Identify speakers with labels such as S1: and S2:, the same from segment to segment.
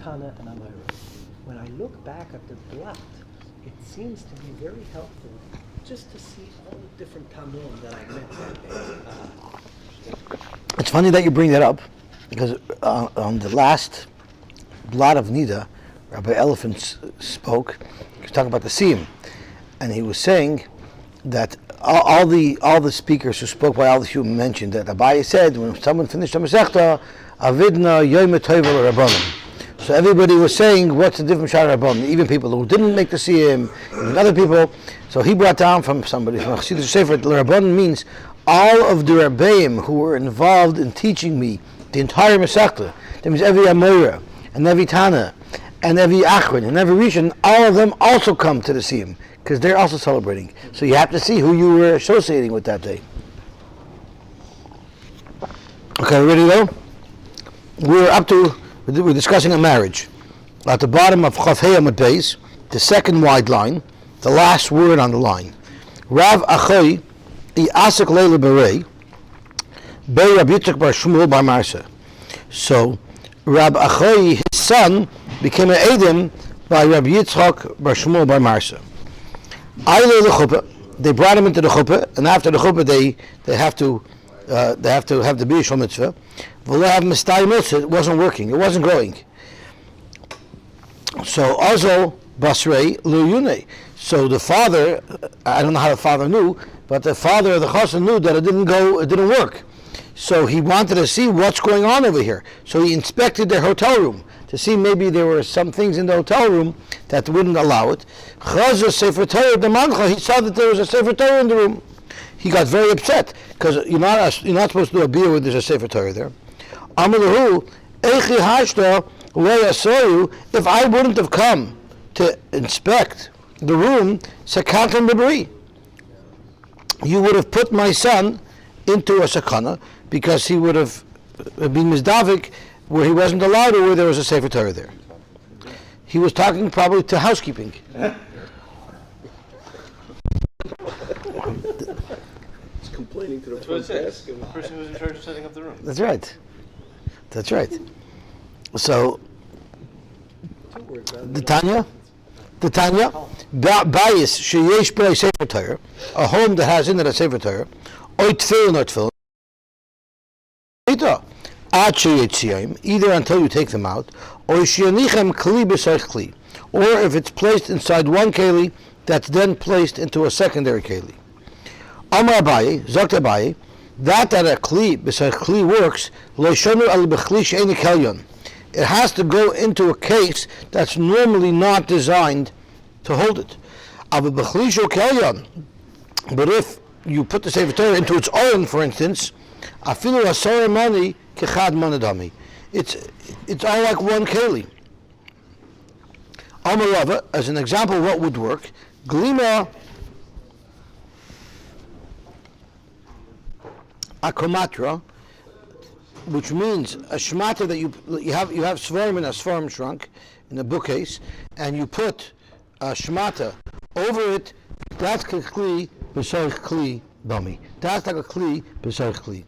S1: Tana and Amora. When I look back at the blot, it seems to be very helpful just to see all the different Tanum that I met that day.
S2: It's funny that you bring that up, because on the last blot of Nida, Rabbi Elephant spoke. He was talking about the Siyum, and he was saying that all the speakers who spoke by all the human mentioned that Abaye said when someone finished the Masechta, Avidna Yom Tovel Rabbanim. So everybody was saying, what's the difference between Rabbanim? Even people who didn't make the Siyum, even other people. So he brought down from somebody from Chassidus Sefer that Rabbanim means all of the Rabbeim who were involved in teaching me the entire Masechta. That means every Amora and every Tana and every Achron and every Rishon, all of them also come to the Siyum, because they're also celebrating. So you have to see who you were associating with that day. Okay, ready to go? We're discussing a marriage. At the bottom of Chaf Hei Amud Beis, the second wide line, the last word on the line. Rav Achoy I Asik Leila Berei Bei Rabbi Yitzchak Bar Shmuel Bar Marsa. So Rab Achoy, his son, became an Edom by Rabbi Yitzchak Bar Shmuel Bar Marsa. They brought him into the chuppah, and after the chuppah they have to have the bishul mitzvah. It wasn't working, it wasn't growing. So Azo Basrei Luyune. So the father, I don't know how the father knew, but the father of the chassan knew that it didn't work. So he wanted to see what's going on over here. So he inspected their hotel room to see maybe there were some things in the hotel room that wouldn't allow it. He saw that there was a Sefer Torah in the room. He got very upset, because you're not supposed to do a beer when there's a Sefer Torah there. If I wouldn't have come to inspect the room, you would have put my son into a sakana, because he would have been mizdavik where he wasn't allowed, or where there was a Sefer Torah there. He was talking probably to housekeeping.
S3: He's complaining to the front desk.
S4: The person who was in charge of setting up the room.
S2: That's right. So, the Tanya, Bayis sheyesh b'ei Sefer Torah, a home that has in it a Sefer Torah, oy tefillin or tefillin, either until you take them out, or if it's placed inside one keli, that's then placed into a secondary keli. Amar Abaye, Zokt Abaye, that a kli b'sayich kli works, it has to go into a case that's normally not designed to hold it. But if you put the Sefer Torah into its own, for instance, afilu asara mani kechad manadami, it's all like one keli. Amarava, as an example, what would work? Glima akomatra, which means a shmata that you have svarim in a svarim trunk in a bookcase, and you put a shmata over it. That's kli b'sayich kli bami. That's like a kli b'sayich kli.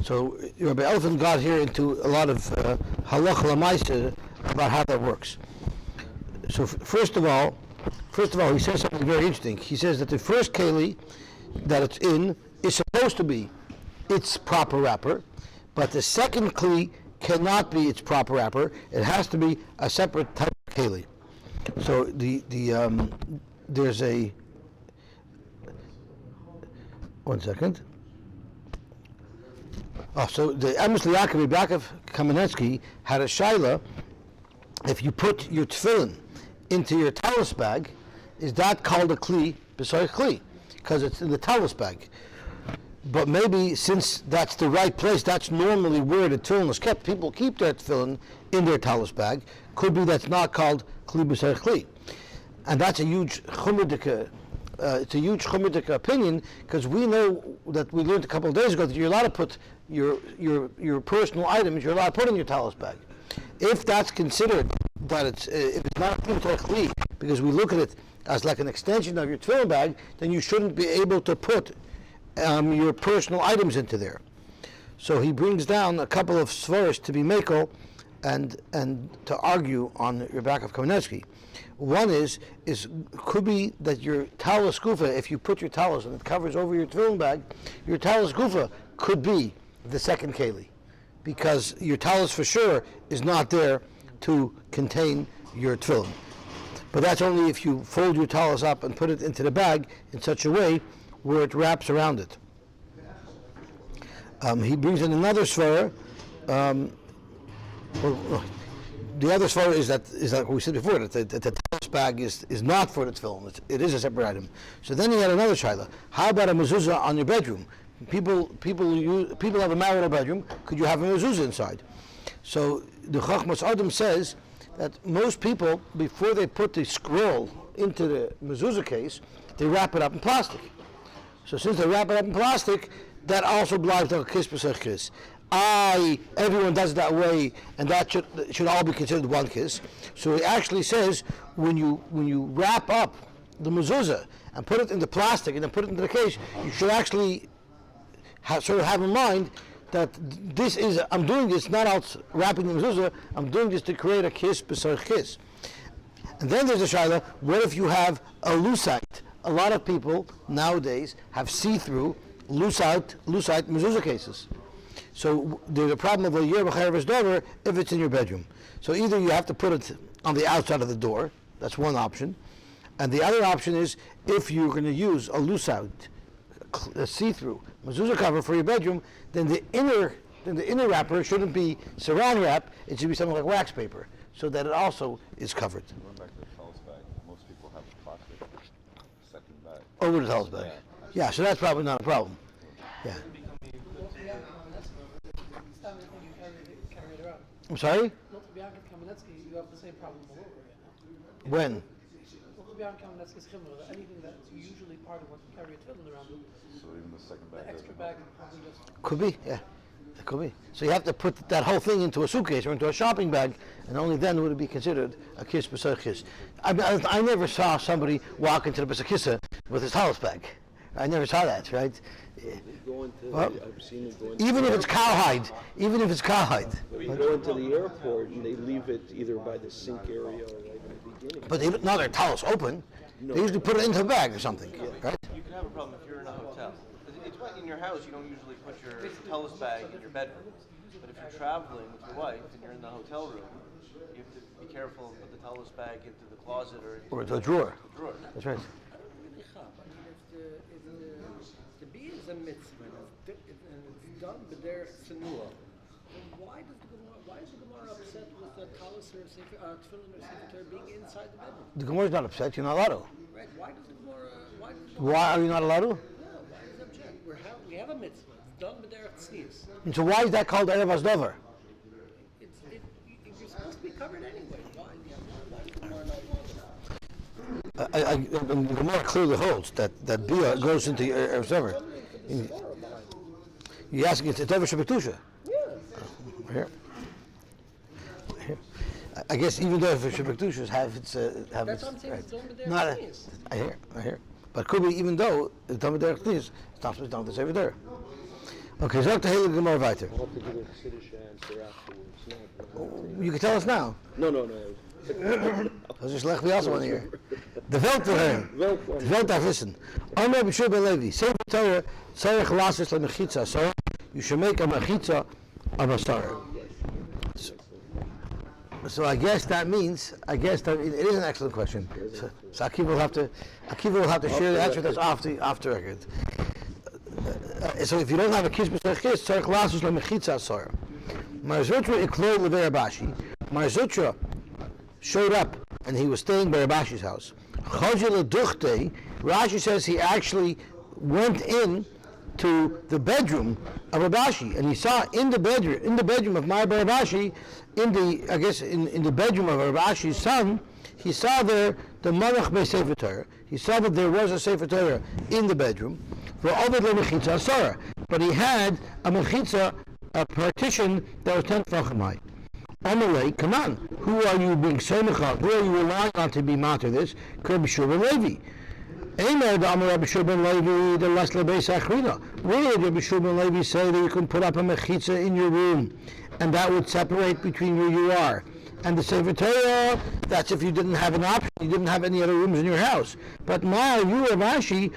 S2: So Rabbi Elephant got here into a lot of halacha l'maisa about how that works. So first of all, he says something very interesting. He says that the first keli that it's in is supposed to be its proper wrapper, but the second kli cannot be its proper wrapper. It has to be a separate type of keli. So there's a, one second. So the Amos Liakov Yaakov Kamenetsky had a shaila. If you put your tefillin into your talus bag, is that called a kli b'soich kli? Because it's in the talus bag. But maybe since that's the right place, that's normally where the tefillin is kept. People keep their tefillin in their talus bag. Could be that's not called kli b'soich kli. And that's a huge chumrah opinion, because we know that we learned a couple of days ago that you're allowed to put your personal items, you're allowed to put in your talus bag. If that's considered that if it's not a kli, because we look at it as like an extension of your tefillin bag, then you shouldn't be able to put your personal items into there. So he brings down a couple of svaros to be mekel and to argue on Rebbe of Kamenetsky. One is could be that your talis gufa, if you put your talis and it covers over your tefillin bag, your talis gufa could be the second keli, because your talis for sure is not there to contain your tefillin. But that's only if you fold your talis up and put it into the bag in such a way where it wraps around it. He brings in another svara. The other svara is like we said before, that the talis bag is not for the tefillin. It is a separate item. So then he had another shaila. How about a mezuzah on your bedroom? People have a marital bedroom. Could you have a mezuzah inside? So the Chachmas Adam says that most people, before they put the scroll into the mezuzah case, they wrap it up in plastic. So since they wrap it up in plastic, that also belongs to a kiss b'sech kiss. Everyone does it that way, and that should all be considered one kiss. So he actually says when you wrap up the mezuzah and put it into plastic and then put it into the case, you should actually have in mind that I'm doing this not out wrapping the mezuzah, I'm doing this to create a kiss b'sech kiss. And then there's a shayla, what if you have a lucite? A lot of people nowadays have see-through lucite mezuzah cases. So there's a problem of a year b'chayavas dover if it's in your bedroom. So either you have to put it on the outside of the door, that's one option, and the other option is if you're going to use a lucite, a see-through mezuzah cover for your bedroom, then the inner wrapper shouldn't be saran wrap, it should be something like wax paper, so that it also is covered.
S3: Going back to the talis bag, most people have a plastic second bag.
S2: Over the talis bag. Yeah, so that's probably not a problem. Yeah. I'm sorry?
S1: Not Bianca Kamenetsky, you have the same problem all over again.
S2: When?
S1: Not Bianca Kamenetsky's chimra, anything that's usually part of what you carry a tefillin around with.
S3: So even the second bag.
S1: The extra bag is probably just.
S2: Could be, yeah. It could be. So you have to put that whole thing into a suitcase or into a shopping bag, and only then would it be considered a kiss b'sech kiss. I never saw somebody walk into the b'sech kissa with his talis bag. I never saw that, right?
S3: I've seen it go into
S2: Even if it's cowhide.
S3: They go into the airport and they leave it either by the sink area or right in the beginning.
S2: But now their talis open. They usually put it into a bag or something, right?
S4: You can have a problem if you're in a hotel. It's why in your house you don't usually put your talis bag in your bedroom. But if you're traveling with your wife and you're in the hotel room, you have to be careful and put the talis bag into the closet or
S2: into a drawer. That's right.
S1: If the bee is a mitzvah and it's done but they're tzenua, then why is the Gemara upset with the talis or tefillin or sefer Torah being inside the bedroom?
S2: The Gemara is not upset. You're not allowed to.
S1: Right? Why does the Gemara?
S2: Why are you not allowed to?
S1: No, why does it object? We have a mitzvah. It's done but they're tznius.
S2: And so why is that called erev hasdover?
S1: You're supposed to be covered anyway. Why does the Gemara not want that?
S2: The Gemara clearly holds that bia goes into erev hasdover. You're asking it's over shebetusha.
S1: Yeah.
S2: Here. I guess even though if shebetushas have its have
S1: That's
S2: its,
S1: what I'm saying.
S2: right.
S1: It's done but they're
S2: Not
S1: tznius.
S2: I hear. But could be even though it's done with derech tznius, it's not supposed to be done there. Okay, so to Haley Gemara weiter.
S3: I'll have to give a Siddish answer afterwards.
S2: You can tell us now.
S3: No.
S2: Das ist schlecht wie also an hier. De Welt zu hören. De Welt darf wissen. Amr B'Shur Ben Levi. Sefer Torah, Tzarech Lasis LeMechitza. So you should make a mechitza of a star. So I guess that it is an excellent question. So Akiva will have to share the answer that's off the record. So if you don't have a kiss b'sech kiss, Tzarech Lasis LeMechitza Sar. Mar Zutra Iklol Levei Rabashi. Mar Zutra showed up and he was staying by Rabashi's house. Rashi says he actually went in to the bedroom of Rabashi and he saw in the bedroom of my Rabashi, in the bedroom of Rabashi's son, he saw there the Malach Be Sefer Torah. He saw that there was a Sefer Torah in the bedroom. But he had a mechitza, a partition that was 10 tefachim high. Amalei, come on. Who are you being semecha? Who are you relying on to be matter this? Rabbi Shur ben Levi. Eimer the Amar Rabbi Shur ben Levi the last lebeis achrina. Where did Rabbi Shur ben Levi say that you can put up a mechitza in your room and that would separate between where you are. And the Sefer Torah, that's if you didn't have an option, you didn't have any other rooms in your house. But now you have Rashi,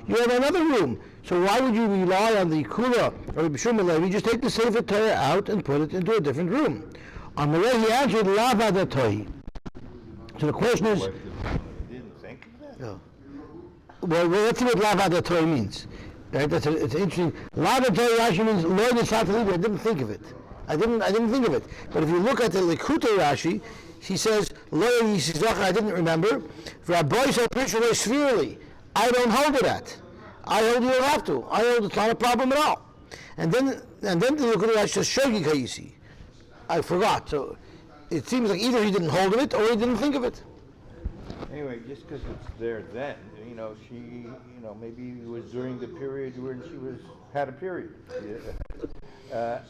S2: you have another room. So why would you rely on the Kula or the Bishum Levi? Just take the Sefer Torah out and put it into a different room. On the way he answered, Lava Tohi. So the question is,
S5: You didn't think of that?
S2: no. Well, let's see what Lava Tohi means. Right? It's interesting. Lava Tohi Rashi means Lord Nisat. I didn't think of it. I didn't think of it. But if you look at the Likutei Rashi, he says, I didn't remember. Rabbi said, severely. I don't hold it at. I hold you don't have to. I hold it's not a problem at all. And then the Likutei Rashi says, Shogi Kayisi. I forgot. So it seems like either he didn't hold of it or he didn't think of it.
S5: Anyway, just because it's there then, she, maybe it was during the period when she had a period.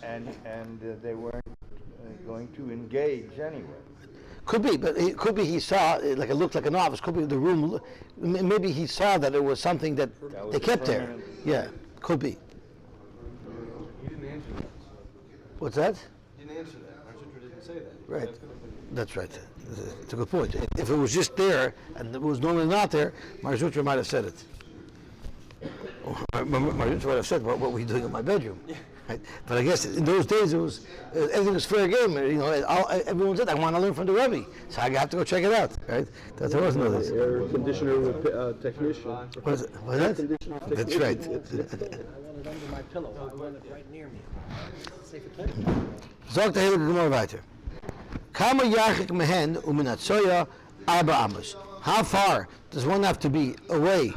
S5: And they weren't going to engage anyway.
S2: Could be, but it could be he saw, like it looked like an office, could be the room, maybe he saw that it was something that they kept there. Yeah, could be.
S4: You didn't answer that.
S2: What's that?
S4: You didn't answer that. Our sister didn't say that.
S2: Right. That's right. It's a good point. If it was just there and it was normally not there, Marzutra might have said it. Marzutra might have said, what were you doing in my bedroom? Yeah. Right? But I guess in those days everything was fair game. Everyone said, I want to learn from the Rebbe, so I have to go check it out. Right? That there wasn't this.
S3: Air conditioner technician.
S2: What's that? That's right.
S1: I want it under my pillow. I want it right near me. Sefer Torah.
S2: Sagt der Heilige Gemara weiter. Kama yachik mehen uminatsoya arba amos. How far does one have to be away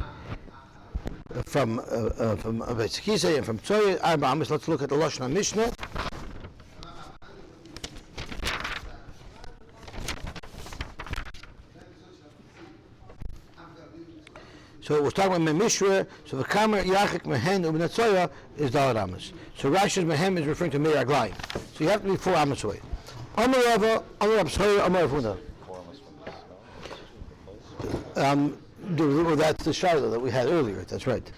S2: from Beis Kisei and from Tzoya arba amos? Let's look at the Lashon Mishnah. So it was talking about Mcgillvray. So the Kamer Yachik Mehen Ubenatzoya is Dalad Amos. So Rashi's Mehem is referring to Meir Aglayim. So you have to be 4 Amos away. Amar Rava, Amar Abshoya, Amar Avuna. That's the Shiloh that we had earlier. That's right.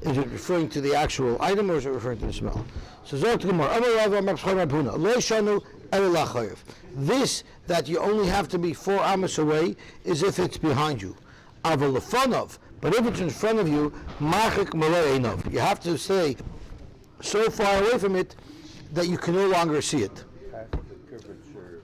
S2: Is it referring to the actual item or is it referring to the smell? So Zot Gemara, Amar Rava, Amar Abshoya, Amar Avuna. Lo Shanu Elilach Chayev. This that you only have to be 4 Amos away is if it's behind you. Avalafonov, but if it's in front of you, machik malei. You have to stay so far away from it that you can no longer see it.
S5: Half the curvature.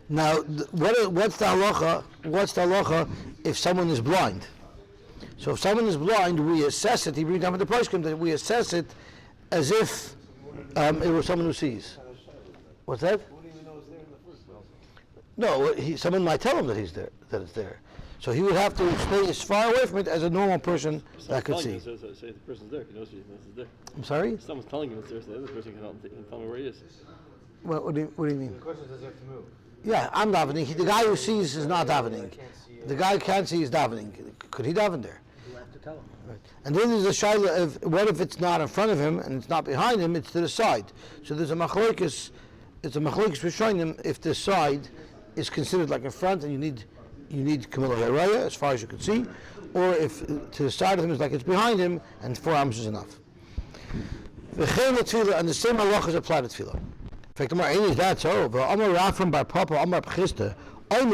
S2: Now, what's the halacha? What's the halacha if someone is blind? So if someone is blind, we assess it. He brings down with the price that we assess it as if it was someone who sees. What's that?
S4: Who didn't even know it was there in the first place?
S2: No, someone might tell him that he's there, that it's there. So he would have to stay as far away from it as a normal person that could see.
S6: So say the person's there, he knows it's there.
S2: I'm sorry?
S6: If someone's telling him it's there, so the other person can tell me where he is.
S2: What do you mean?
S4: The question is, does he have to move?
S2: Yeah, I'm davening. The guy who sees is not davening. The guy who can't see is davening. Could he daven there?
S1: You have to tell him.
S2: Right. And then there's a shaila of what if it's not in front of him and it's not behind him, it's to the side. So there's a machlokes. It's a machlokes for showing him if the side is considered like in front and you need Kamila Haraya as far as you can see, or if to the side of him is like it's behind him and 4 arms is enough. And the same halacha is applied to tefillah. In fact, is that so? Amar Rafram bar Papa Amar Pchista. A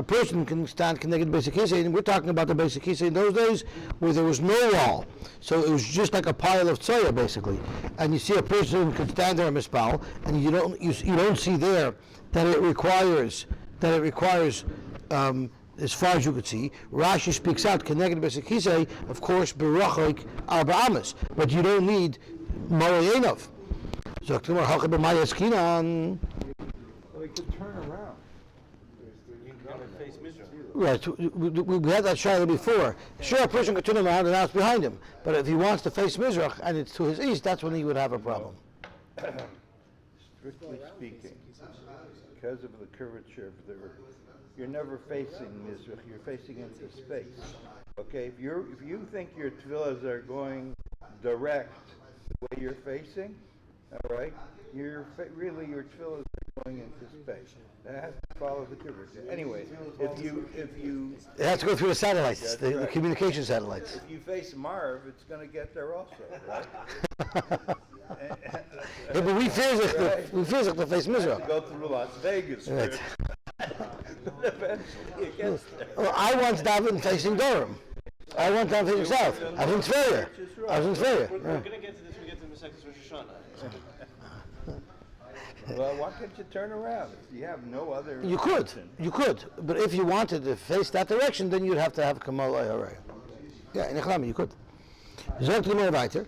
S2: person can stand connected basic kisei, and we're talking about the basic kisei in those days where there was no wall, so it was just like a pile of tzoya basically. And you see a person can stand there and mispal, and you don't see there that it requires as far as you could see. Rashi speaks out connected basic kisei, of course, berachoik arba amas, but you don't need marayenov. So
S5: We could turn around.
S4: You can face Mizrach.
S2: Right, we had that shaila before. Sure, a person could turn around and now it's behind him, but if he wants to face Mizrach and it's to his east, that's when he would have a problem.
S5: Strictly speaking, because of the curvature of the earth, you're never facing Mizrach, you're facing into space. Okay, if you think your tefillahs are going direct the way you're facing, all right, really your tefillahs are going into space. That has to follow the curvature. Anyway, if you
S2: It has to go through the satellites,
S5: That's
S2: the
S5: right.
S2: communication satellites.
S5: if you face Marv, it's going to get there also, right?
S2: Yeah, but we fear the face Mizrach.
S5: Go through Las Vegas.
S2: Right.
S5: Eventually it gets there.
S2: Well, I once davened facing Durham. I went down facing south. I was in Tveria. I was in Tveria.
S4: We're
S2: Yeah.
S4: going to get to this when we get to Masechet Rosh Hashanah.
S5: Well, why can't you turn around? You have no other
S2: You could,
S5: option.
S2: but if you wanted to face that direction, then you'd have to have Kamal Ayarei. Yeah, in Echlami, you could. Zegt the more weiter.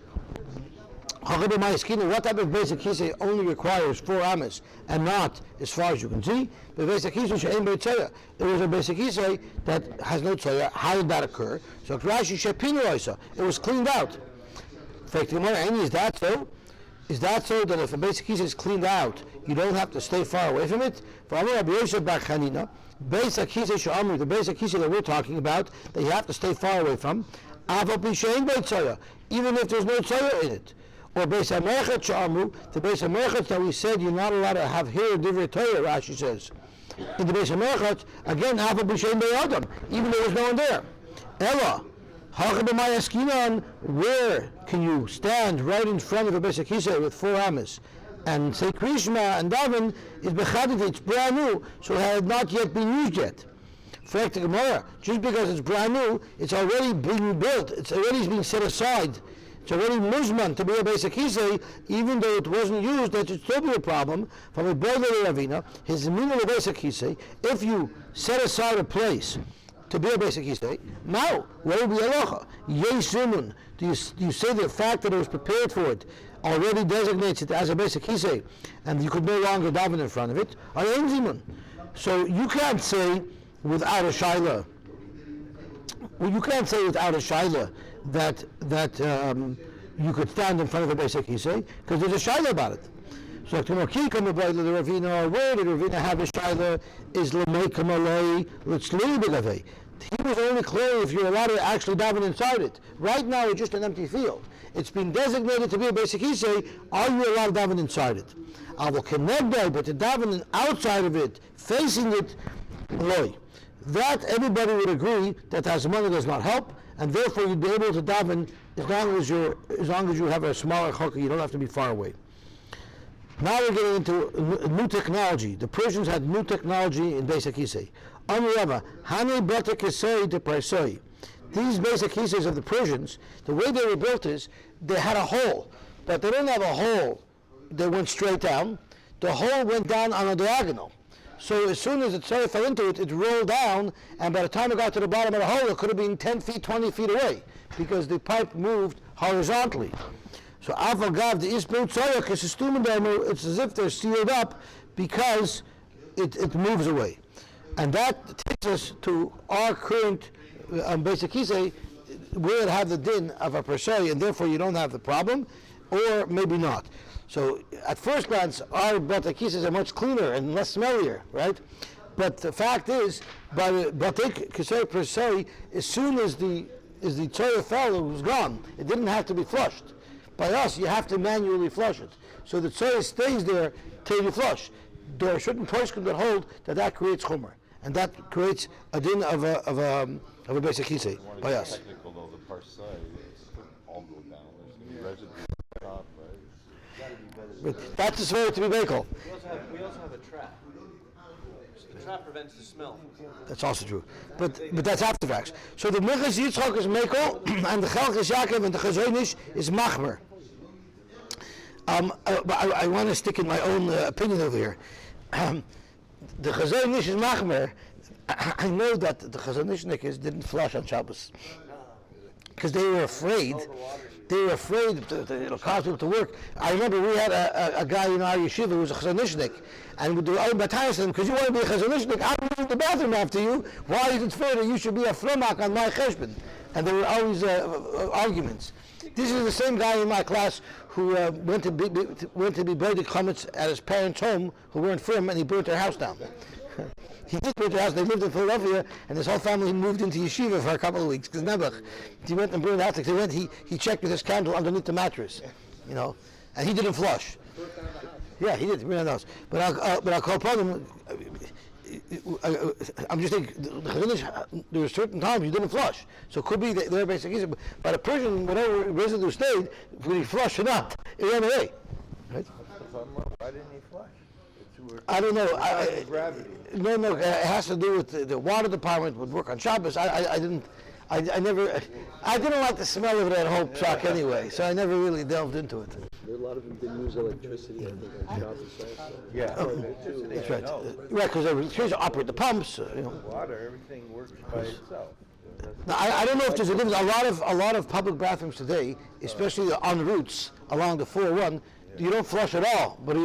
S2: What type of basic kisei only requires 4 amas and not, as far as you can see, the basic kisei she'ein bei tzoya. There was a basic kisei that has no tzoya. How did that occur? So Rashi she'pinu oisa. It was cleaned out. Is that so? Is that so that if a basic kisei is cleaned out, you don't have to stay far away from it? For Amar Rabbi Yosef bar Chanina, basic kisei she'amri, the basic kisei that we're talking about, that you have to stay far away from, aval pi she'ein bei tzoya, even if there's no tzoya in it. Or Beis HaMerchet she'amru, the Beis HaMerchet that we said you're not allowed to have here divrei Torah, Rashi says. In the Beis HaMerchet, again, aval pi she'ein bei adam, even though there's no one there. Ella, where can you stand right in front of a basic kisei with 4 amas and say Krishma and daven is bechadid, it's brand new, so it had not yet been used yet. For the Gemara, just because it's brand new, it's already being built, it's already being set aside. It's already muzman to be a basic kisei, even though it wasn't used, that should still be a problem. From a boiler ravina, his meaning of a basic kisei, if you set aside a place to be a basic kisei, now, what will be aloha? Yesumun. Do you say the fact that it was prepared for it already designates it as a basic kisei, and you could no longer daven in front of it? Or enzimun. So you can't say without a shaila. Well, you can't say without a shaila that you could stand in front of a basic kisei, because there's a shaila about it. So the Ravina, where did Ravina have a shaila? Is l'mei kamalei l'tzli b'gavei. He was only clear if you're allowed to actually daven inside it. Right now it's just an empty field. It's been designated to be a basic kisei. Are you allowed to daven inside it? But to daven outside of it, facing it, loy. That everybody would agree that Hazmana does not help, and therefore you'd be able to daven as long as you have a smaller chokah. You don't have to be far away. Now we're getting into new technology. The Persians had new technology in basic kisei. These basic kiseis of the Persians, the way they were built is they had a hole, but they didn't have a hole that went straight down. The hole went down on a diagonal. So as soon as the tzara fell into it, it rolled down, and by the time it got to the bottom of the hole, it could have been 10 feet, 20 feet away, because the pipe moved horizontally. So avagav the isbel tzara kesestumendemu, it's as if they're sealed up because it moves away. And that takes us to our current basic kisei, where it have the din of a persei, and therefore you don't have the problem, or maybe not. So at first glance, our basic kiseis are much cleaner and less smellier, right? But the fact is, by the batik kisei persei, as soon as the tzara fell, it was gone. It didn't have to be flushed. By us, you have to manually flush it. So the tzara stays there till you flush. There are certain poskim that hold that creates chumrah, and that creates a din of a basic kisei by us.
S7: Technical though, the parsai, all go down. There's going to be residue on top, right?
S2: But that's the swear to be bakel.
S4: We also have a trap. The trap prevents the smell.
S2: That's also true. But that's after facts. So the Mechas Yitzchak is Mekel, and the Chelkes Yaakov and the Chazonish is Machmer. I want to stick in my own opinion over here. The Chazonish is Machmer. I know that the Chazonishnikis didn't flush on Shabbos because they were afraid. They were afraid it'll cause people to work. I remember we had a guy in our yeshiva who was a chazonishnik, and they were all baptized him, because you want to be a chazonishnik, I'm going to the bathroom after you. Why is it fair that you should be a flamak on my cheshbon? And there were always arguments. This is the same guy in my class who went to be buried chametz at his parents' home, who weren't from, and he burnt their house down. He did burn their house. They lived in Philadelphia, and his whole family moved into yeshiva for a couple of weeks. Because Nebuch, he went and burned the house. He checked with his candle underneath the mattress, and he didn't flush. Yeah, he did. Bring the house. But I'll call upon him. I'm just thinking, there were certain times you didn't flush. So it could be that their basic reason. But a Persian, whatever residue stayed, whether he flushed or not, it ran away. Right?
S5: Why didn't he flush?
S2: I don't know.
S5: Gravity.
S2: No, it has to do with the water department would work on Shabbos. I didn't like the smell of it at Hope Shock anyway, so I never really delved into it.
S3: A lot of them didn't use electricity, I think, on Shabbos also.
S5: Yeah.
S2: That's right. Right, because they were supposed to operate the pumps,
S5: Water, everything works by itself.
S2: Now, I don't know if there's a difference. A lot of public bathrooms today, especially on routes along the 401, you don't flush at all, but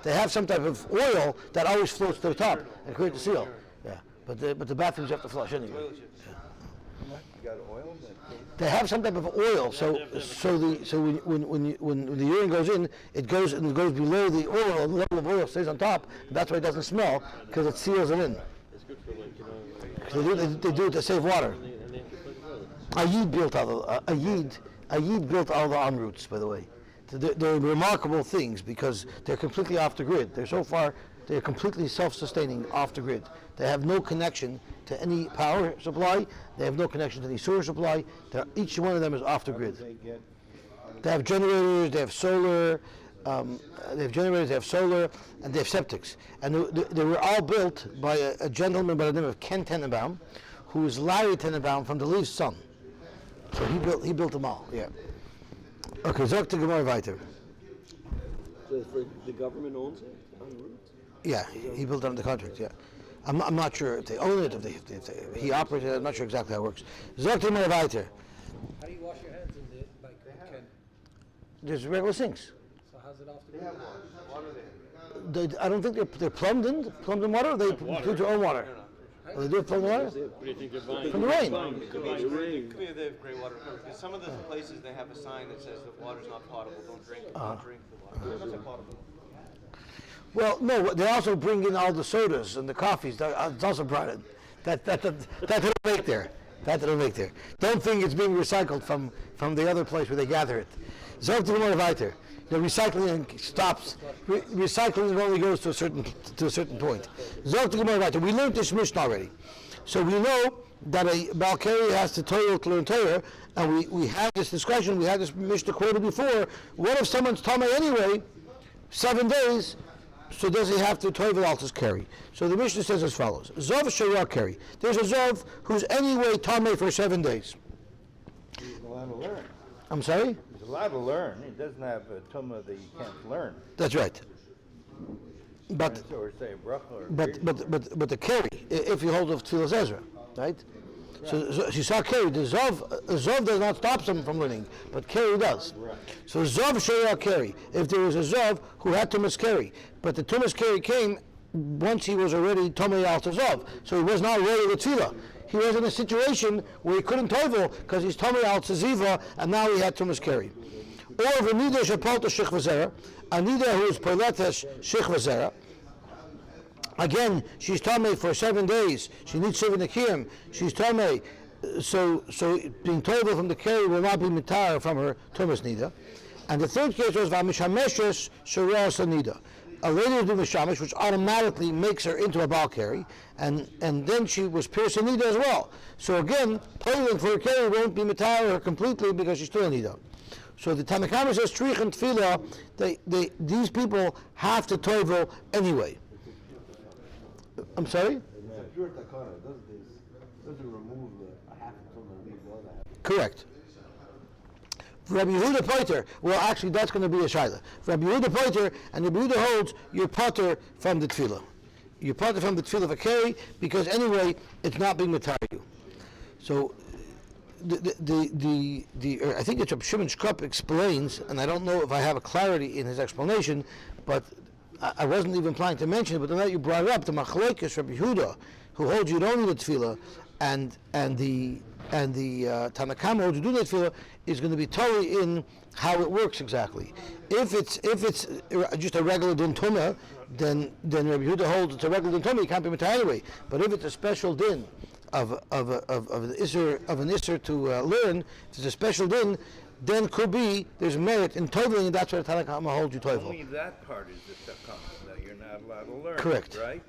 S2: they have some type of oil that always floats to the top and creates a seal. Yeah, but the bathrooms you have to flush anyway.
S5: You got oil?
S2: They have some type of oil, so when the urine goes in, it goes below the oil, the level of oil stays on top. And that's why it doesn't smell, because it seals it in.
S6: It's good for
S2: They do it to save water.
S6: and they have to put it together.
S2: Ayid built all the en routes, by the way. They're remarkable things because they're completely off the grid. They're completely self-sustaining off the grid. They have no connection to any power supply. They have no connection to any sewer supply. Each one of them is off the grid. They have generators. They have solar. And they have septics. And they were all built by a gentleman by the name of Ken Tenenbaum, who is Larry Tenenbaum from the Leaf's son. So he built them all. Yeah. Okay, zog to Gemara weiter.
S3: So the government owns it on route?
S2: Yeah, he built it under the contract. Yeah, I'm not sure if they own it, if he operated it. I'm not sure exactly how it works. Zog to Gemara weiter.
S1: How do you wash your hands in the bike, Ken?
S2: There's regular sinks.
S1: So how's it off the grid?
S2: I don't think they're plumbed in water. Or they do their own water. Oh, they do plumbed water
S6: What do you think they're buying?
S2: from the rain.
S4: Could be they have gray water. Because some of the places they have a sign that says the water's not potable. Don't drink the water. That's not potable.
S2: Well, no, they also bring in all the sodas and the coffees. It's also brought in. That don't make there. That don't make there. Don't think it's being recycled from the other place where they gather it. Zog to Gemara weiter. The recycling stops. Recycling only goes to a certain point. Zog to Gemara weiter. We learned this Mishnah already, so we know that a Balkari has to toil to learn Torah, and we had this discussion. We had this Mishnah quoted before. What if someone's Tamei anyway, 7 days? So does he have to toivel altus carry? So the Mishnah says as follows: Zov shiur carry. There's a Zov who's anyway Tamei for 7 days.
S5: He's allowed to learn.
S2: I'm sorry?
S5: He's allowed to learn. He doesn't have a tumah that he can't learn.
S2: That's right. But
S5: So we're saying bracha or
S2: but the carry, if you hold of Tfilas Ezra, right? So you saw carry. The Zov does not stop someone from learning, but carry does.
S5: Right.
S2: So Zov shiur carry. If there was a Zov who had Tumas carry, but the Tumas carry came once he was already Tomei al Zov, so he was not ready to Tefillah. He was in a situation where he couldn't toivel because he's Tomei al Ziva, and now he had Tumas carry. Or v'nida shepalta shich v'zera, a nida who is poletesh shich v'zera. Again, she's Tamei for 7 days. She needs 7 Nekiyim. She's Tamei. So being toivel from the carry will not be mitar from her Tumas nida. And the third case was v'amishameshes shiras nida. A lady who doing mishamish, which automatically makes her into a bal carry, and then she was piercing nida as well. So again, toiling for her carry won't be mitar her completely because she's still a nida. So the Tanakama says trich and tefillah. These people have to toivel anyway. I'm sorry?
S8: Pure takana doesn't remove a half from the leaf.
S2: Correct. For Rabbi Yehuda Poiter, well, actually, that's going to be a shaila. For Rabbi Yehuda Poiter, and Rabbi Yehuda holds you're potter from the tefillah. You're potter from the tefillah of a carry because anyway, it's not being matar you. So, I think it's Rabbi Shimon Shkop explains, and I don't know if I have a clarity in his explanation, but I wasn't even planning to mention it, but the night you brought it up, the Machlekes Rabbi Yehuda, who holds you don't need a tefillah, and the Tanakama holds you do need tefillah, is going to be totally in how it works exactly. If it's just a regular din tumah, then Rabbi Yehuda holds it's a regular din tumah, you can't be matar anyway. But if it's a special din of an isser to learn, if it's a special din, then could be there's merit in toveling, and that's where the Tanakh holds you
S5: Only
S2: tovel.
S5: that part is the takana that you're not allowed to learn.
S2: Correct.
S5: Right?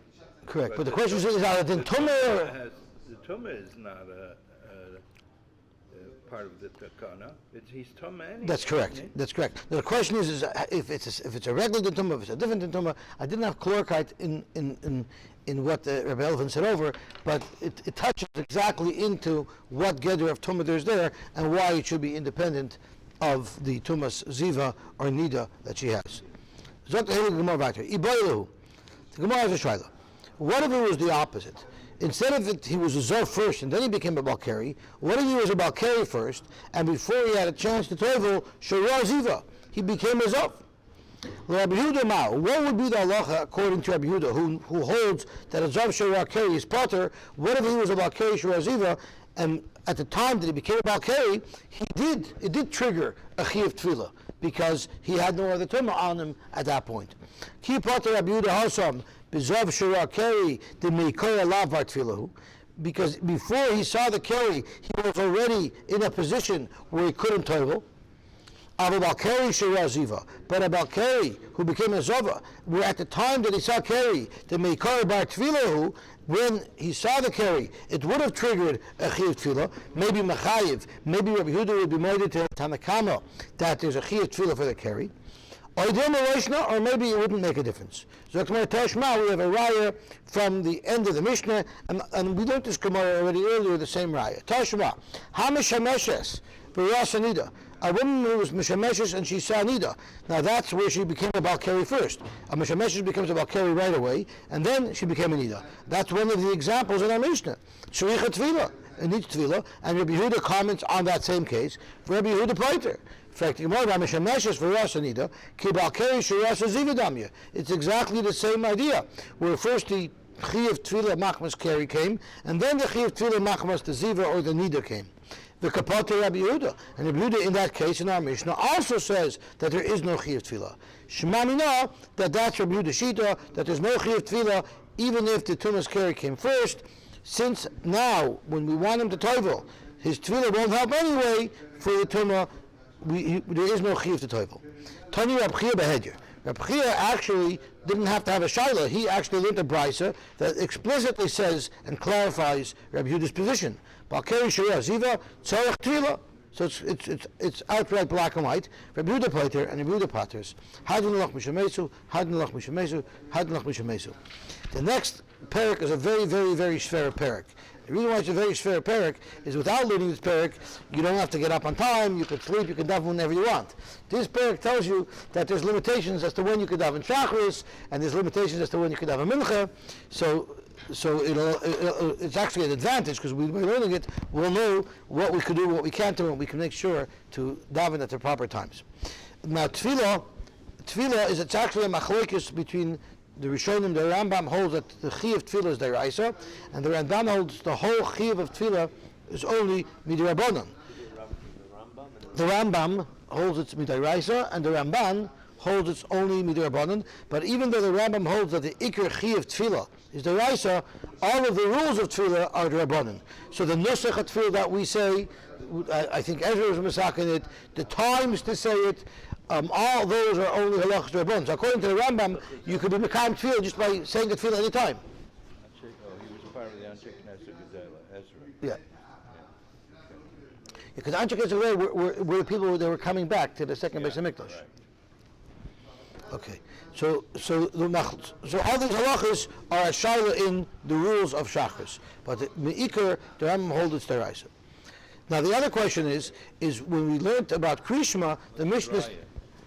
S2: Correct. But the question is that in tumah or
S5: The tumah is not a part of the takana. He's tumah anyway.
S2: that's correct.
S5: isn't he?
S2: That's correct. Now, the question is if it's a regular tumah, if it's a different tumah. I didn't have chlorite in what Rabbi Elvin said over, but it touches exactly into what gather of tumah there's there and why it should be independent of the tumas ziva or nida that she has. Zot the Gemara weiter. Iboilu. The Gemara has a shayla. What if it was the opposite? Instead of it, he was a Zov first and then he became a Balkari. What if he was a Balkari first and before he had a chance to tovel, Shara Ziva, he became a Zov? Rabbi Yehuda Mao, what would be the halacha according to Rabbi Yehuda, who holds that a Zov Shara Keri is potter? What if he was a Balkari Shara Ziva and at the time that he became a Balkari, it did trigger a Chiyuv Tefillah because he had no other tumah on him at that point. Ki potter Rabbi Yehuda Hasam, B'Zov Shara Keri, the Meikoya Lavar Tefillahu, because before he saw the Keri, he was already in a position where he couldn't tovel. Av Balkari Shara Ziva, but a Balkari who became a Zova, where at the time that he saw Keri, the Meikoya Bar Tefillahu, when he saw the Keri, it would have triggered a Chiyuv Tefillah, maybe Machayiv, maybe Rabbi Yehuda would be moided to Tanakama that there's a Chiyuv Tefillah for the Keri. Or maybe it wouldn't make a difference. So Tashma, we have a raya from the end of the Mishnah, and we learned this Gemara already earlier, the same raya. Tashma, Hamishameshes, V'yas Nida. A woman who was Mishameshes and she saw Nida. Now that's where she became a Balkari first. A Mishameshes becomes a Balkari right away, and then she became a Nida. That's one of the examples in our Mishnah. Shricha Tefillah, it needs Tefillah, and Rabbi Yehuda comments on that same case. Rabbi Yehuda Pleiter. In fact, it's exactly the same idea, where first the Chiyuv Tefillah Machmas Keri came, and then the Chiyuv Tefillah Machmas the Ziva or the Nida came. The Kapote Rabbi Yehuda, and Rabbi Yehuda in that case in our Mishnah also says that there is no Chiyuv Tefillah. Shema Mina, that's Rabbi Yehuda Shita, that there's no Chiyuv Tefillah even if the Tumas Keri came first, since now when we want him to tovel, his Tefillah won't help anyway for the Tumah. There is no chiyuv to tovel. Tani Rab Chia Behedyer. Rab Chia actually didn't have to have a shayla. He actually learned a brisa that explicitly says and clarifies Rab Yehuda's position. Balkari Shariah Ziva Tzarech Tefillah. So it's outright black and white. Rab Yehuda Pleiter and Rab Yehuda Paters. Hadin Lach Mishamesu, Hadin Lach Mishamesu, Hadin Lach Mishamesu. The next parak is a very, very, very shver parak. The reason why it's a very shver parak is without learning this parak, you don't have to get up on time, you can sleep, you can daven whenever you want. This parak tells you that there's limitations as to when you can daven shachris, and there's limitations as to when you can daven mincha. So it's actually an advantage because by learning it, we'll know what we can do, what we can't do, and we can make sure to daven at the proper times. Now, tefillah is it's actually a machlokes between the Rishonim. The Rambam holds that the Chiyuv Tefillah is Deraisa, and the Rambam holds the whole Chiyuv of Tefillah is only Midrabanan. The Rambam holds it's Midiraisa, and the Ramban holds it's only Midrabanan. But even though the Rambam holds that the Iker Chiyuv Tefillah is Deraisa, all of the rules of Tefillah are Derabanan. So the Nusach of Tefillah that we say, I think Ezra was masakin it, the times to say it, all those are only halachas derabbanan. So according to the Rambam, you could be mekayim tefillah just by saying the tefillah any time.
S5: He was a part of the Anshe Knesset Gezela, Ezra.
S2: Yeah. Because Anshe Knesset were the people that were coming back to the second Beis Hamikdash.
S5: Right.
S2: Okay. So all these halachas are a shayla in the rules of shachris, but the meikar the Rambam holds it's deraisa. Now the other question is when we learned about Krishma, the Mishnah.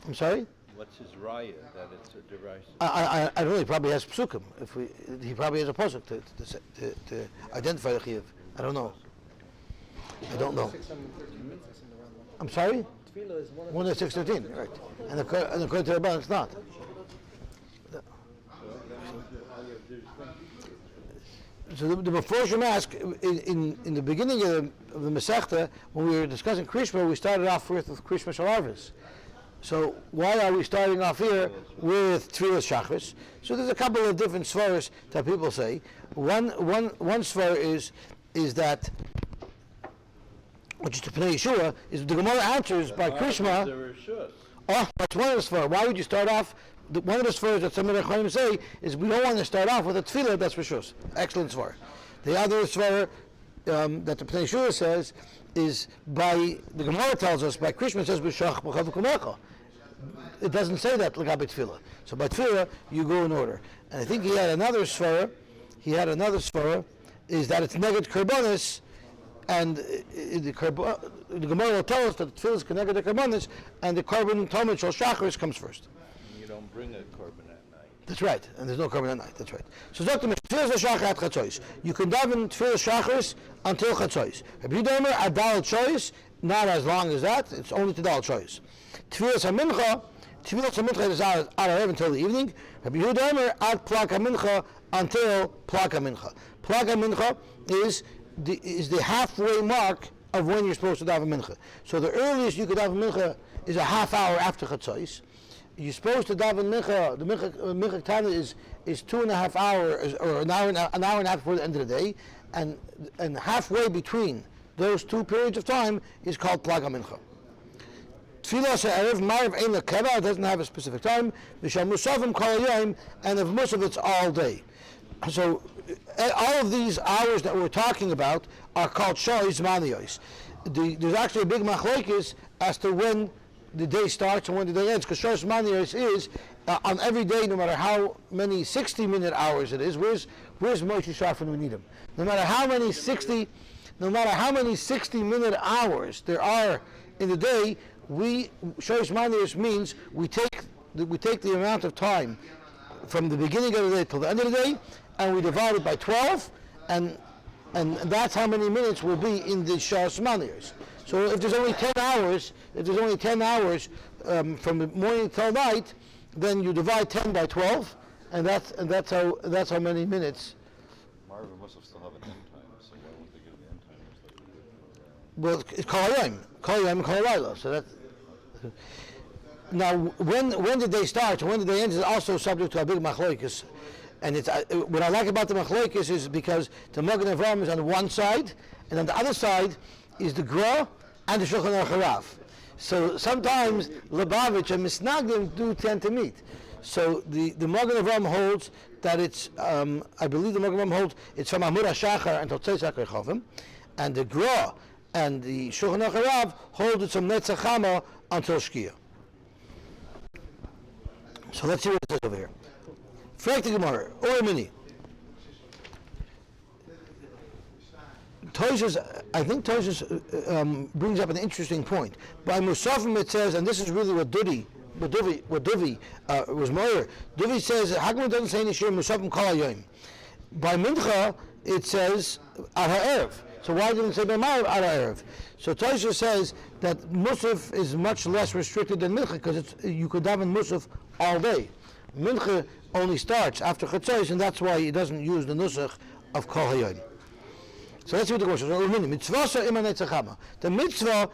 S2: I'm sorry?
S5: What's his raya that it's a deraisa?
S2: I don't know. He probably has psukim. He probably has a pasuk to identify the chiyuv. I don't know. I don't know. I'm sorry?
S1: Tefillah is
S2: One of 613, right? And according to the Rabban, it's not. So the Meforshim ask in the beginning of the Masechta, when we were discussing Krishma, we started off with Krishma Shalarvis. So why are we starting off here with Tefillah Shachris? So there's a couple of different svaras that people say. One svar is that which is the Pnei Yeshua, is the Gemara answers by Krishma. Oh, that's one of the svara. Why would you start off? One of the svaras that some of the Chaim say is we don't want to start off with a tefillah that's rishus. Excellent svara. The other svara that the Pnei Yeshua says is by the Gemara tells us by Krishma says b'shach b'chav kumecha. It doesn't say that l'gabe tefillah. So by tefillah you go in order. And I think he had another svara. Is that it's neged karbonis, and the Gemara will tell us that the tefillah is connected to karbonis, and the carbon talmud shel shacharis comes first.
S7: You don't bring a carbon at night.
S2: That's right, and there's no carbon at night. That's right. So Dr. Tefillah shachar at chatzos. You can daven tefillah shacharis until chatzos. Rabbi Yehuda adal chois, not as long as that. It's only to dal chois. Tefillah mincha is out until the evening. Rabbi Yehuda ad plaka mincha until plaka mincha. Plaka mincha is the halfway mark of when you're supposed to daven mincha. So the earliest you could daven mincha is a half hour after chatzos. You're supposed to daven mincha. The mincha time is 2.5 hours or an hour and a half before the end of the day, and halfway between those two periods of time is called plaka mincha. Tefillah she'erev ma'ariv ein lekeva, it doesn't have a specific time. V'shal musafim kol hayom, and of musav it's all day. So all of these hours that we're talking about are called shoyz maniyos. There's actually a big machlokes as to when the day starts and when the day ends, because shoyz maniyos is on every day, no matter how many 60-minute hours it is. Where's Moshe Shaf when we need him? No matter how many 60-minute hours there are in the day, shoyz maniyos means we take the amount of time from the beginning of the day till the end of the day, and we divide it by 12, and that's how many minutes will be in the shoyz maniyos. So if there's only 10 hours, from the morning till night, then you divide 10 by 12, and that's how many minutes.
S7: Marvin must have still have an end time, so why won't they give the end timers like we did?
S2: Well, it's kol hayom, kol halayla. So that. Now, when did they start? When did they end? Is also subject to a big machlokes. And it's what I like about the machlokes is because the Mcgillvray is on one side, and on the other side is the Gra and the Shulchan Aruch Harav. So sometimes Lubavitch and Misnagdim do tend to meet. So the Mcgillvray holds that it's, I believe the Mcgillvray holds it's from Amud HaShachar until Tzeitzak Rechavim, and the Gra and the Shulchan Aruch Harav hold it from Netzach Hama until Shkia. So let's see what it says over here. Frag the Gemara, or mini. I think Toshes brings up an interesting point. By Musafim it says, and this is really what Duvi was more. Duvi says, Hagman doesn't say any shiur Musafim kol hayom. By Mincha it says at ha'erev. So why didn't it say by Ma'ariv at ha'erev? So Tosha says that Musaf is much less restricted than Mincha because you could daven Musaf all day. Mincha only starts after Chatzos, and that's why he doesn't use the nusach of Kol Hayom. So let's see what the question is. The mitzvah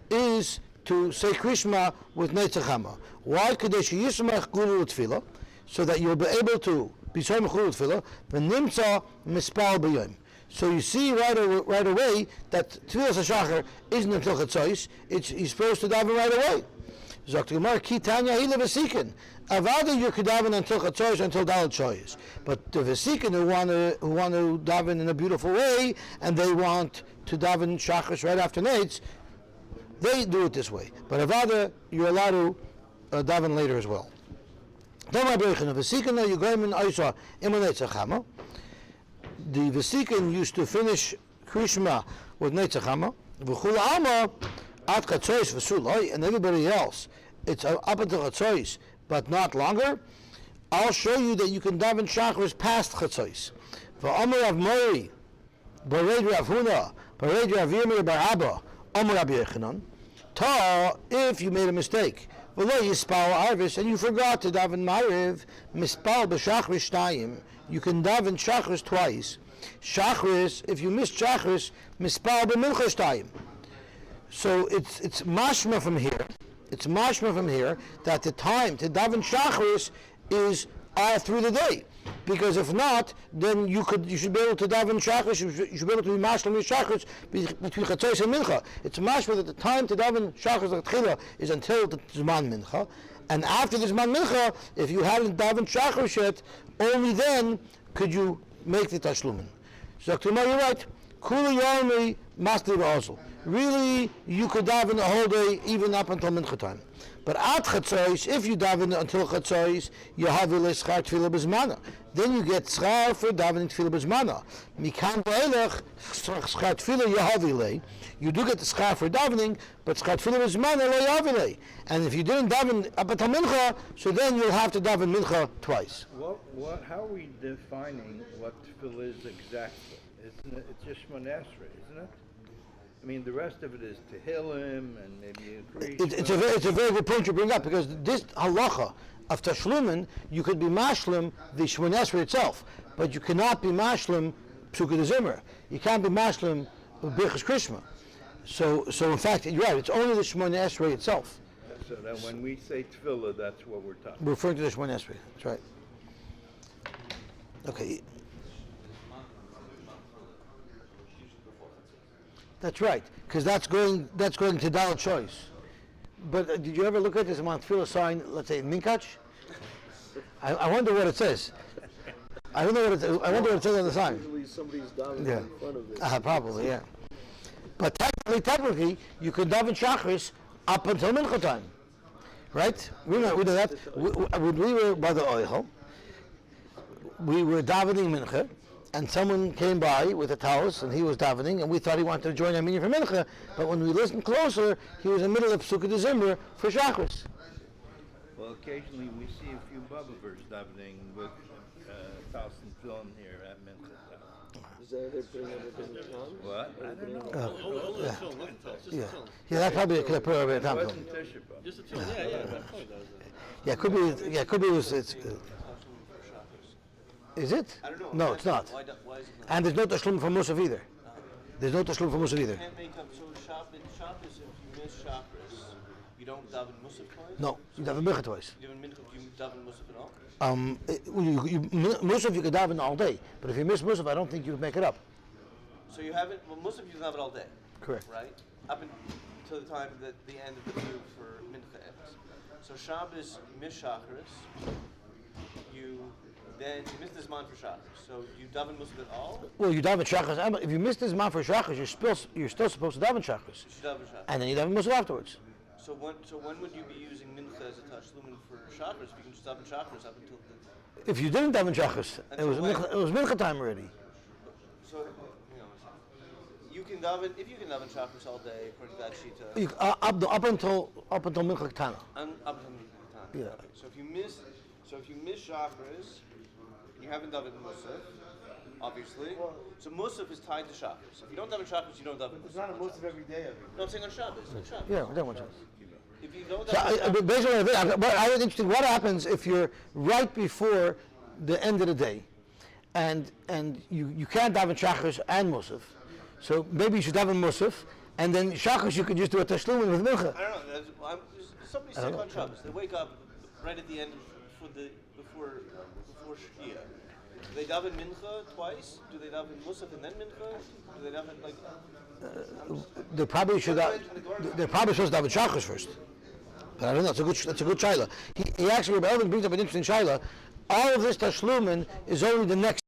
S2: is to say Krishma with Netzach Hama. Why? So that you'll be able to be so mechul tefillah. V'nimtza mispal b'yom. So you see right away that Tefillah Shachar isn't until Chatzos. He's supposed to daven right away. Zok Gemara ki Tanya hila v'sikin. Avada you could daven until Chatzos, until Dalet Shoyes. But the v'sikin who want to daven in a beautiful way and they want to daven Shachar right after Neitz, they do it this way. But Avada you're allowed to daven later as well. The Vesikin used to finish Krishma with Netzach Hama, and everybody else, it's up until Chatzos, but not longer. I'll show you that you can daven Shacharis past Chatzos. V'Amar Rav Mori, Bared Rav Huna, Bared Rav Yirmiyah Bar Abba, Amar Rabbi Yechanan, if you made a mistake, V'lo Yispal Arvis, and you forgot to daven Ma'ariv, Mispal B'Shachris Shtayim, you can daven Shachris twice. Shachris, if you miss Shachris, Mispal B'Mincha Shtayim. So it's mashma from here. It's mashma from here that the time to daven Shachris is all through the day. Because if not, then you should be able to daven shachris. You should be able to be mashlim your shachris between chatzos and mincha. It's mashma that the time to daven shachris l'tchila is until the zman mincha, and after the zman mincha, if you haven't daven shachris yet, only then could you make the tashlumin. So tomorrow you're right. Kula yarmi masli also. Really, you could daven the whole day, even up until mincha time. But at chatzos, if you daven until chatzos, you have schar tefillah b'zmana. Then you get schar for davening tefillah b'zmana. Mikan ba'elech schar tefillah yahavile. You do get the schar for davening, but schar tefillah b'zmana lo yahavile. And if you didn't daven up until mincha, so then you'll have to daven mincha twice.
S5: How are we defining what tefillah is exactly? Isn't it? It's just Shmoneh Esrei, isn't it? I mean, the rest of it is Tehillim and maybe increase.
S2: It's a very good point you bring up, because this halacha of tashlumin, you could be mashlim the Shmoneh Esrei itself, but you cannot be mashlim Psukei de Zimmer. You can't be mashlim Birchas Krishma. So in fact, you're right. It's only the Shmoneh Esrei itself.
S5: So that when we say tefillah, that's what we're talking.
S2: We're referring to the Shmoneh Esrei. That's right. Okay. That's right, because that's going to Dal choice. But did you ever look at this Mount Tefillah sign, let's say in Minkach? I wonder what it says. I don't know what it says. I wonder what it says on the sign.
S3: Usually somebody's davening in front of it.
S2: Probably, yeah. But technically, you could daven shachris up until mincha time, right? We did that. When we were by the oil, we were davening mincha, and someone came by with a talus, and he was davening, and we thought he wanted to join our meeting for mincha. But when we listened closer, he was in the middle of Psukei de Zimmer for shachris.
S5: Well, occasionally we see a few bubbavers davening with talus and film here at mincha.
S3: Is that they're putting everything on?
S5: What? I don't know.
S2: Yeah, that probably could have put over a time.
S5: It wasn't Tisha B'Av.
S6: Just a film. Yeah.
S2: Yeah, it could be. Yeah, it could be. Is it?
S4: I don't know.
S2: No, it's not.
S4: Why is it not?
S2: And there's no tashlum for Musaf either. There's no tashlum for Musaf either.
S4: You can't make up, so Shabbos, if you miss Shabbos, you don't daven Musaf twice?
S2: No, you daven mincha twice.
S4: You daven Musaf at all?
S2: Musaf you could daven all day, but if you miss Musaf, I don't think you would make it up.
S4: So you haven't, Musaf you have it all day.
S2: Correct.
S4: Right? Up until the time that the end of the food for Mincha ends. So Shabbos, you miss Shacharis, you miss this man for Shacharis. So you daven Musaf at all?
S2: Well, you daven shachris. If you miss this man for shachris, you're still supposed to daven shachris,
S4: You daven Shacharis.
S2: and then you daven Musaf afterwards.
S4: So when would you be using Mincha as a tashlumin for Shacharis? If you can just daven Shacharis up until the...
S2: If you didn't daven shachris, it was
S4: when?
S2: mincha time already.
S4: So, you can daven, if you can daven Shacharis all day, according to that shita...
S2: Up until mincha tana.
S4: Up until Mincha.
S2: Yeah.
S4: Okay. So if you miss Shacharis, and you haven't daven Musaf, obviously. So Musaf is tied to Shacharis. If you don't daven Shacharis, you don't daven Musaf.
S8: It's not a Musaf every day.
S4: No, I'm saying on Shabbos. On Shabbos.
S2: Yeah, that one chance.
S4: If you don't
S2: So
S4: daven
S2: basically, I was interested. What happens if you're right before the end of the day, and you can't daven shachris and musaf? So maybe you should daven musaf, and then shachris you could just do a tashlumin with mincha.
S4: I don't know. Somebody's sick on Shabbos. They wake up right at the end before Shkia. Do they daven mincha twice? Do they daven musaf and then mincha? Do they daven like?
S2: They probably should. They're probably supposed to daven shachris first. But I don't know. That's a good shaila. He actually, Rabbi Elvin brings up an interesting shaila. All of this tashlumin is only the next